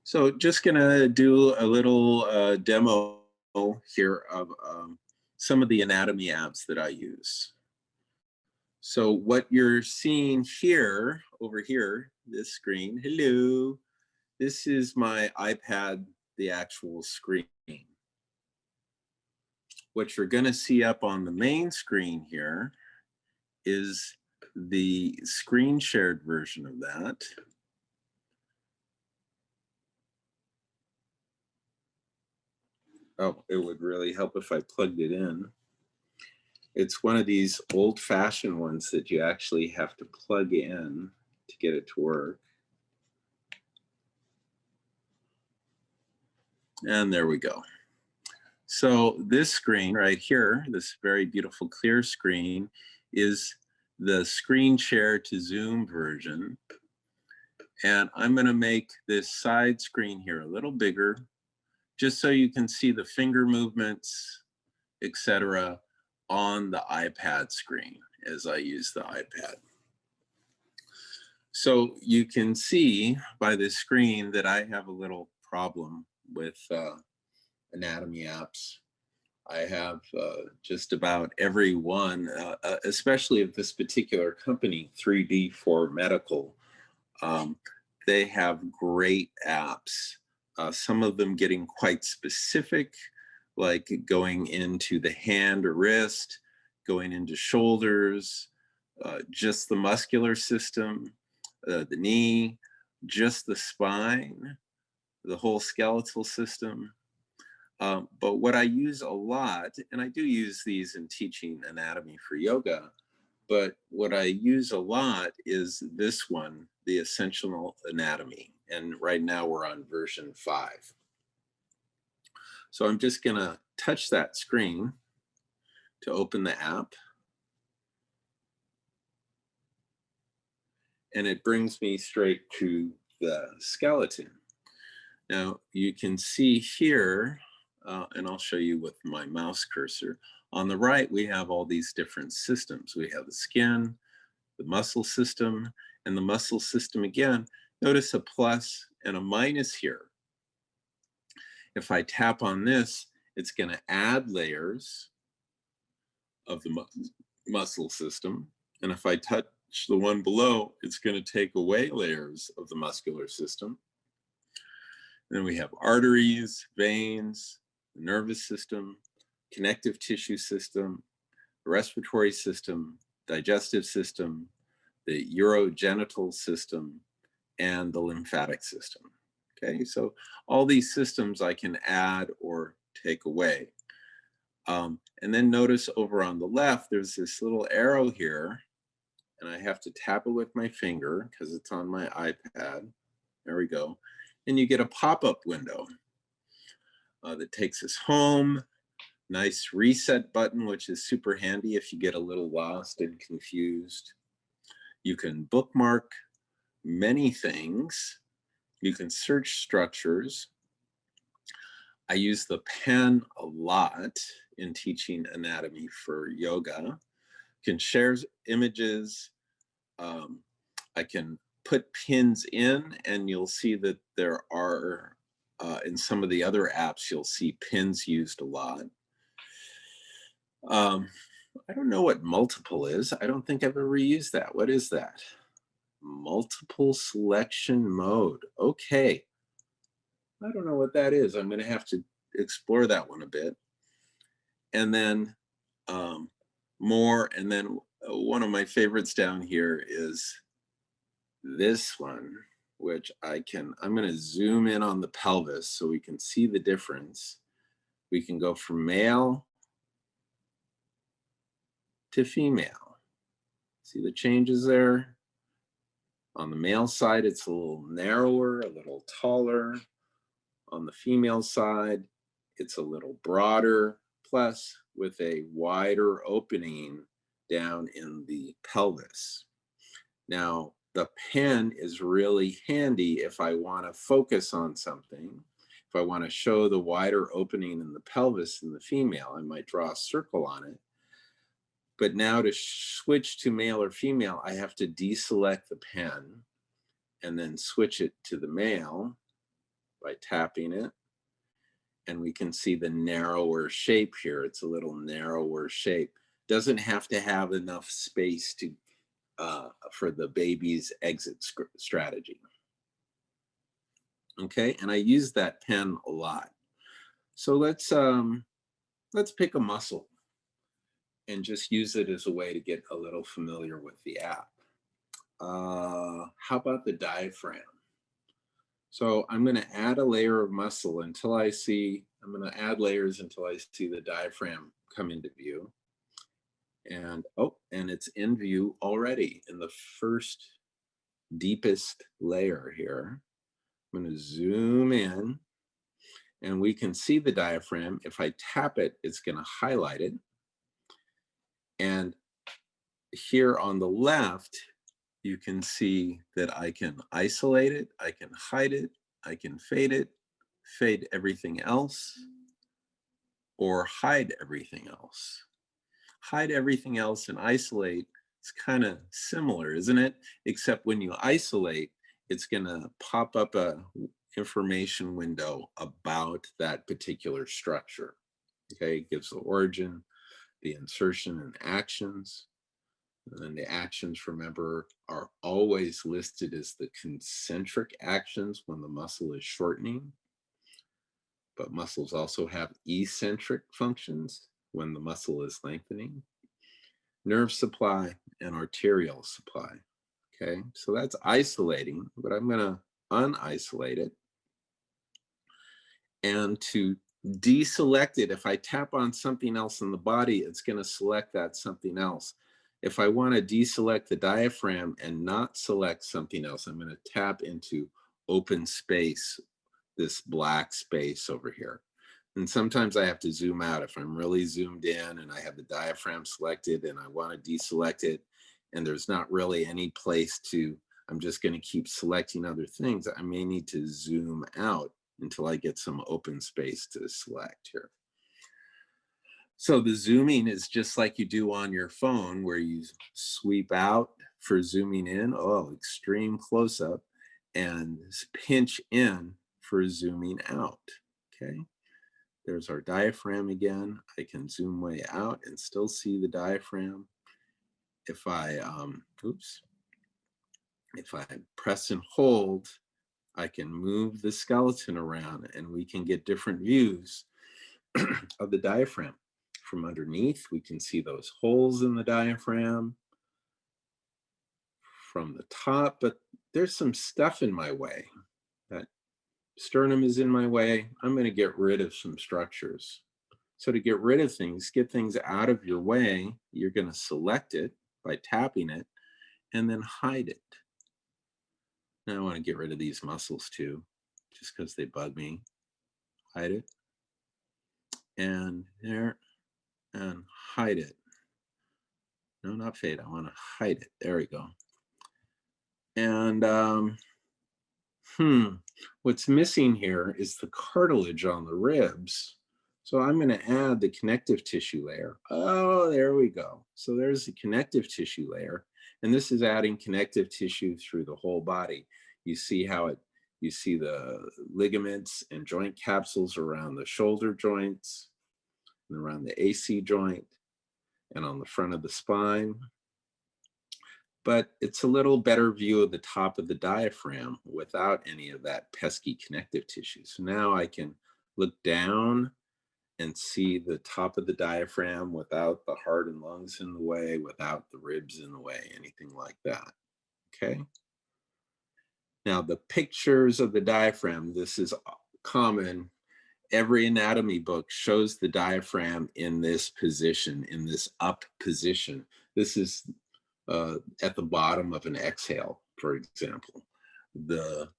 So just gonna do a little demo here of some of the anatomy apps that I use. So what you're seeing here, over here, this screen, hello, this is my iPad, the actual screen. What you're gonna see up on the main screen here is the screen shared version of that. Oh, it would really help if I plugged it in. It's one of these old-fashioned ones that you actually have to plug in to get it to work. And there we go. So this screen right here, this very beautiful clear screen, is the screen share to Zoom version. And I'm going to make this side screen here a little bigger, just so you can see the finger movements, etc., on the iPad screen as I use the iPad. So you can see by this screen that I have a little problem with anatomy apps. I have just about every one, especially of this particular company, 3D4MEDICAL. They have great apps, some of them getting quite specific, like going into the hand or wrist, going into shoulders, just the muscular system, the knee, just the spine, the whole skeletal system. But what I use a lot, and I do use these in teaching anatomy for yoga, but what I use a lot is this one, the Essential Anatomy. And right now we're on version 5. So I'm just going to touch that screen to open the app. And it brings me straight to the skeleton. Now you can see here, and I'll show you with my mouse cursor. On the right, we have all these different systems. We have the skin, the muscle system, and the muscle system again. Notice a plus and a minus here. If I tap on this, it's going to add layers of the muscle system. And if I touch the one below, it's going to take away layers of the muscular system. And then we have arteries, veins, the nervous system, connective tissue system, respiratory system, digestive system, the urogenital system, and the lymphatic system. Okay, so all these systems I can add or take away. And then notice over on the left, there's this little arrow here, and I have to tap it with my finger because it's on my iPad. There we go. And you get a pop-up window that takes us home. Nice reset button, which is super handy if you get a little lost and confused. You can bookmark many things. You can search structures. I use the pen a lot in teaching anatomy for yoga. You can share images. I can put pins in, and you'll see that there are, in some of the other apps, you'll see pins used a lot. I don't know what multiple is. I don't think I've ever used that. What is that? Multiple selection mode. Okay. I don't know what that is. I'm going to have to explore that one a bit. And then more. And then one of my favorites down here is this one, which I'm going to zoom in on the pelvis so we can see the difference. We can go from male to female. See the changes there? On the male side, it's a little narrower, a little taller. On the female side, it's a little broader, plus with a wider opening down in the pelvis. Now, the pen is really handy if I want to focus on something. If I want to show the wider opening in the pelvis in the female, I might draw a circle on it. But now to switch to male or female, I have to deselect the pen and then switch it to the male by tapping it. And we can see the narrower shape here. It's a little narrower shape. Doesn't have to have enough space to for the baby's exit strategy. Okay, and I use that pen a lot. So let's pick a muscle and just use it as a way to get a little familiar with the app. How about the diaphragm? So I'm going to add a layer of muscle until I see, I'm going to add layers until I see the diaphragm come into view. And, oh, and it's in view already in the first deepest layer here. I'm going to zoom in and we can see the diaphragm. If I tap it, it's going to highlight it. And here on the left, you can see that I can isolate it, I can hide it, I can fade everything else, or hide everything else. Hide everything else and isolate, it's kind of similar, isn't it? Except when you isolate, it's gonna pop up a information window about that particular structure. Okay, it gives the origin, the insertion and actions. And the actions, remember, are always listed as the concentric actions when the muscle is shortening. But muscles also have eccentric functions when the muscle is lengthening. Nerve supply and arterial supply. Okay, so that's isolating, but I'm going to unisolate it. And to deselect it, if I tap on something else in the body, it's going to select that something else. If I want to deselect the diaphragm and not select something else, I'm going to tap into open space, this black space over here. And sometimes I have to zoom out. If I'm really zoomed in and I have the diaphragm selected and I want to deselect it, and there's not really any place to, I'm just going to keep selecting other things, I may need to zoom out until I get some open space to select here. So the zooming is just like you do on your phone, where you sweep out for zooming in, oh, extreme close-up, and pinch in for zooming out, okay? There's our diaphragm again. I can zoom way out and still see the diaphragm. If I, if I press and hold, I can move the skeleton around and we can get different views of the diaphragm. From underneath, we can see those holes in the diaphragm. From the top, but there's some stuff in my way. That sternum is in my way. I'm going to get rid of some structures. So to get rid of things, get things out of your way, you're going to select it by tapping it and then hide it. Now I want to get rid of these muscles too, just because they bug me. Hide it. And there. And hide it. No, not fade. I want to hide it. There we go. And what's missing here is the cartilage on the ribs. So I'm going to add the connective tissue layer. Oh, there we go. So there's the connective tissue layer. And this is adding connective tissue through the whole body. You see how it, you see the ligaments and joint capsules around the shoulder joints and around the AC joint and on the front of the spine. But it's a little better view of the top of the diaphragm without any of that pesky connective tissue. So now I can look down and see the top of the diaphragm without the heart and lungs in the way, without the ribs in the way, anything like that, okay? Now the pictures of the diaphragm, this is common. Every anatomy book shows the diaphragm in this position, in this up position. This is at the bottom of an exhale, for example. The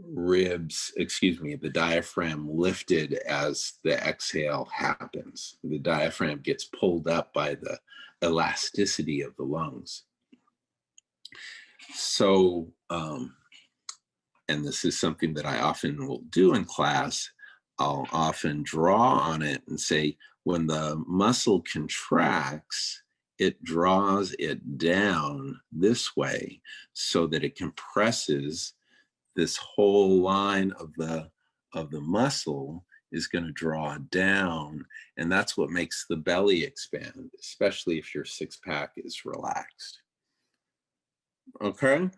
ribs, excuse me, the diaphragm lifted as the exhale happens. The diaphragm gets pulled up by the elasticity of the lungs. So, and this is something that I often will do in class. I'll often draw on it and say, when the muscle contracts, it draws it down this way so that it compresses this whole line of the muscle is going to draw down, and that's what makes the belly expand, especially if your six-pack is relaxed. Okay,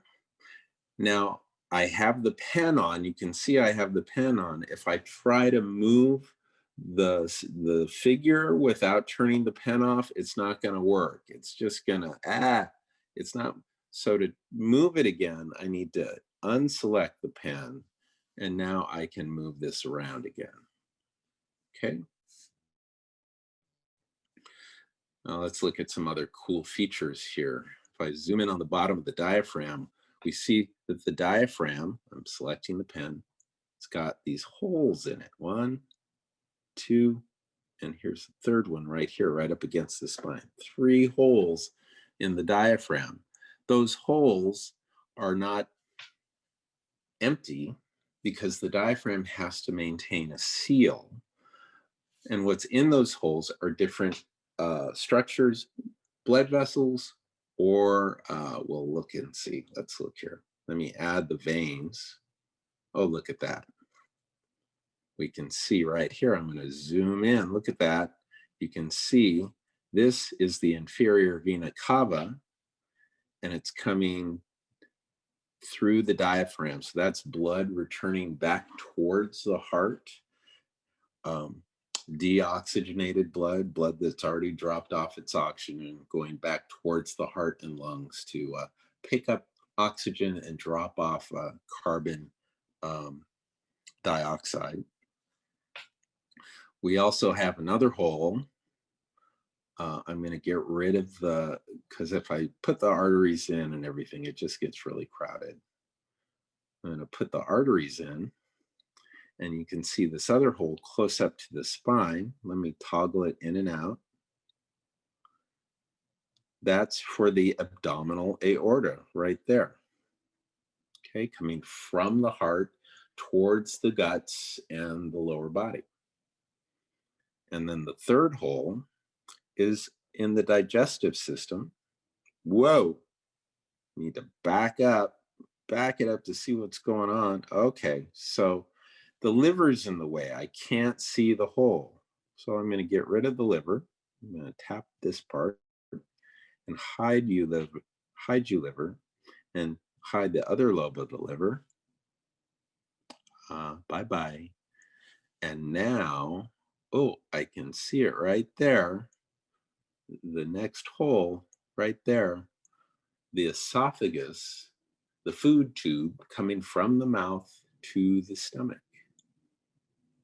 now I have the pen on. You can see I have the pen on. If I try to move the figure without turning the pen off, it's not going to work. It's just going to, it's not. So to move it again, I need to unselect the pen, and now I can move this around again. Okay. Now let's look at some other cool features here. If I zoom in on the bottom of the diaphragm, we see that the diaphragm, I'm selecting the pen, it's got these holes in it. 1, 2, and here's the third one right here, right up against the spine. 3 holes in the diaphragm. Those holes are not empty because the diaphragm has to maintain a seal. And what's in those holes are different structures, blood vessels, or we'll look and see. Let's look here. Let me add the veins. Oh, look at that. We can see right here. I'm going to zoom in. Look at that. You can see this is the inferior vena cava, and it's coming through the diaphragm. So that's blood returning back towards the heart. Deoxygenated blood, blood that's already dropped off its oxygen, going back towards the heart and lungs to pick up oxygen and drop off carbon dioxide. We also have another hole. I'm going to get rid of because if I put the arteries in and everything, it just gets really crowded. I'm going to put the arteries in, and you can see this other hole close up to the spine. Let me toggle it in and out. That's for the abdominal aorta right there. Okay, coming from the heart towards the guts and the lower body. And then the third hole is in the digestive system. Whoa, need to back it up to see what's going on. Okay, so the liver's in the way. I can't see the hole. So I'm going to get rid of the liver. I'm going to tap this part and hide you liver, and hide the other lobe of the liver. Bye-bye. And now, oh, I can see it right there. The next hole right there, the esophagus, the food tube coming from the mouth to the stomach.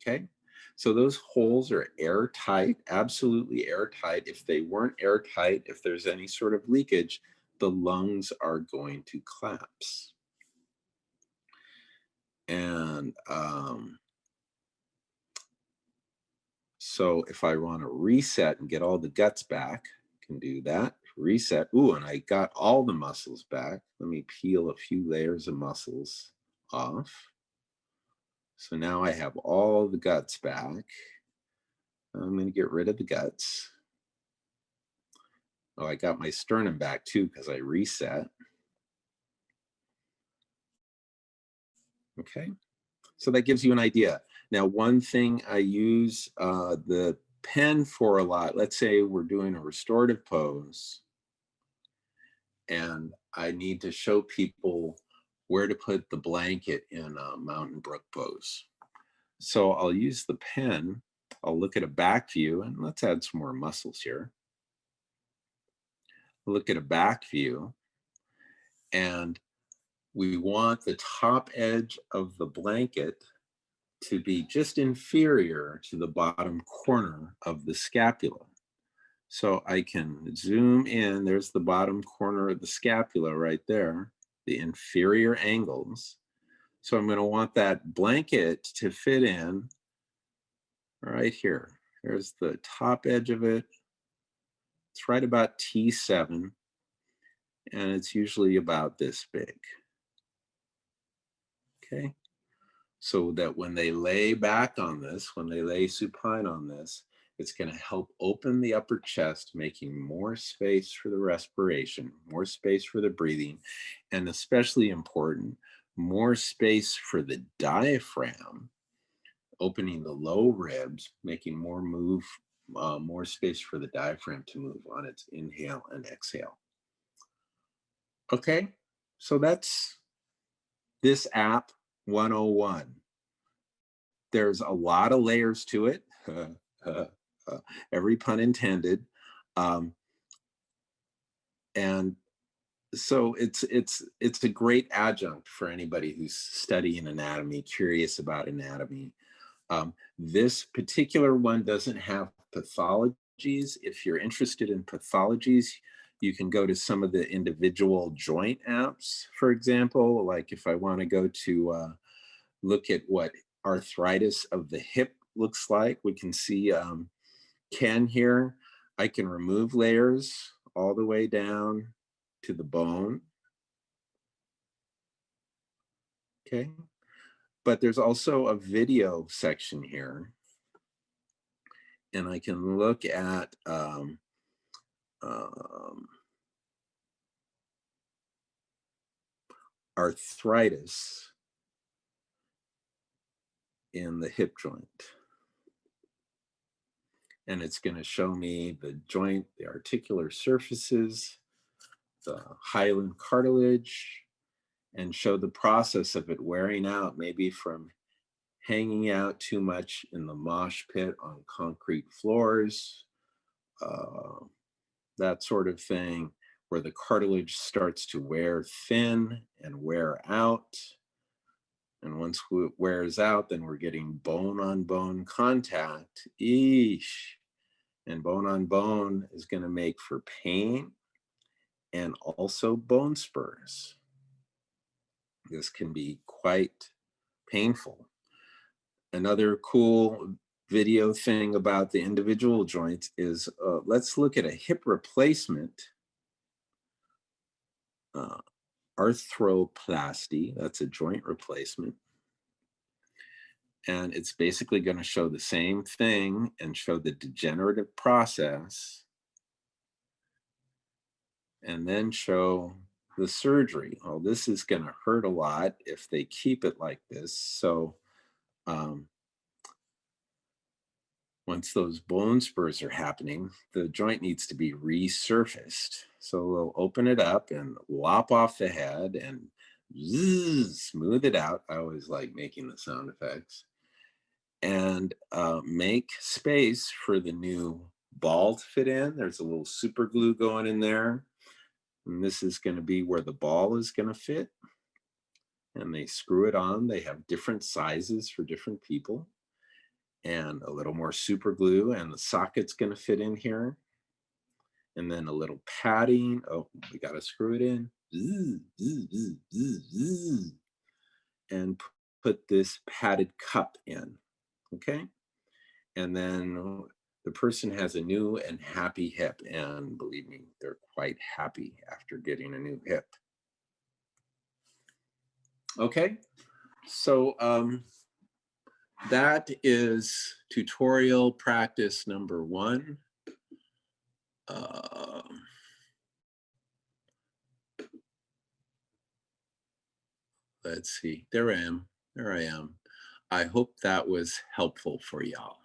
Okay, so those holes are airtight, absolutely airtight. If they weren't airtight, if there's any sort of leakage, the lungs are going to collapse. And so if I want to reset and get all the guts back, I can do that. Reset. Ooh, and I got all the muscles back. Let me peel a few layers of muscles off. So now I have all the guts back. I'm going to get rid of the guts. Oh, I got my sternum back too because I reset. Okay, so that gives you an idea. Now, one thing I use the pen for a lot, let's say we're doing a restorative pose and I need to show people where to put the blanket in a mountain brook pose. So I'll use the pen, I'll look at a back view, and let's add some more muscles here. Look at a back view, and we want the top edge of the blanket to be just inferior to the bottom corner of the scapula. So I can zoom in, there's the bottom corner of the scapula right there, the inferior angles. So I'm going to want that blanket to fit in right here. There's the top edge of it. It's right about T7, and it's usually about this big. Okay, so that when they lay back on this, when they lay supine on this, it's going to help open the upper chest, making more space for the respiration, more space for the breathing, and especially important, more space for the diaphragm, opening the low ribs, making more space for the diaphragm to move on its inhale and exhale. Okay, so that's this app 101. There's a lot of layers to it, every pun intended. Um, and so it's a great adjunct for anybody who's studying anatomy, curious about anatomy. This particular one doesn't have pathologies. If you're interested in pathologies, you can go to some of the individual joint apps, for example. Like if I want to go to look at what arthritis of the hip looks like, we can see Ken here. I can remove layers all the way down to the bone. Okay. But there's also a video section here. And I can look at arthritis in the hip joint. And it's going to show me the joint, the articular surfaces, the hyaline cartilage, and show the process of it wearing out, maybe from hanging out too much in the mosh pit on concrete floors, that sort of thing, where the cartilage starts to wear thin and wear out. And once it wears out, then we're getting bone on bone contact. Eesh. And bone on bone is going to make for pain and also bone spurs. This can be quite painful. Another cool video thing about the individual joints is let's look at a hip replacement. Arthroplasty, that's a joint replacement. And it's basically going to show the same thing and show the degenerative process and then show the surgery. Oh, this is going to hurt a lot if they keep it like this. So once those bone spurs are happening, the joint needs to be resurfaced. So we'll open it up and lop off the head and smooth it out. I always like making the sound effects. And make space for the new ball to fit in. There's a little super glue going in there. And this is going to be where the ball is going to fit. And they screw it on. They have different sizes for different people. And a little more super glue, and the socket's going to fit in here. And then a little padding. Oh, we got to screw it in. And put this padded cup in. Okay. And then the person has a new and happy hip. And believe me, they're quite happy after getting a new hip. Okay. So that is tutorial practice number 1. Let's see. There I am. I hope that was helpful for y'all.